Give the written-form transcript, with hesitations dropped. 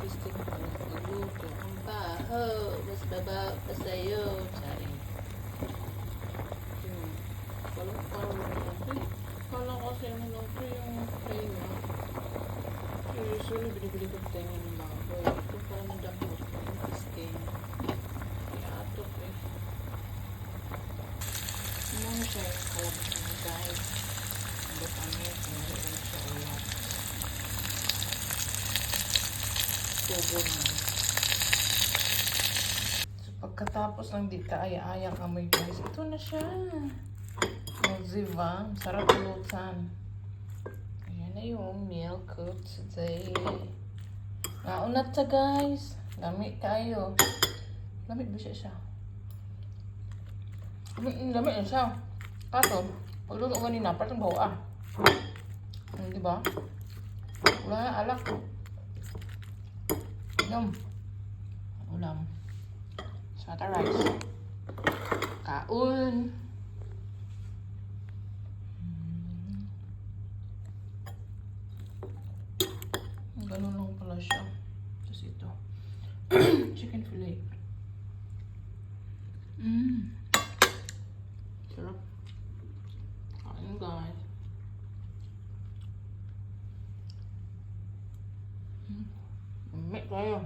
gusto ko pala magluto. Ang baho. Mas babaw pa sa'yo. Charing. Kala ko kasi ano lang ito yung tenga. Usually, binibili ko tenga ng baboy. Ito pala nadakot ko yung skin. Kaya ato eh. Ano siya yung kalabasan na guys. Ang batamit. Ano siya ulat. Tubo na. So, pagkatapos ng dita ay-ayang amoy guys, ito na siya. Diba? Sarap lutan. Ayan na yung meal cook today. Naunat siya guys. Lamig tayo. Lamig ba siya? Lamig na siya. Kaso, pagluto kanina, parang bawa. Diba? Wala na alak. Yum. Ulam. Sata rice. Kaun. Ganun lang pala siya. Tapos ito. Chicken fillet. Sarap. Kain guys. Mamit tayo.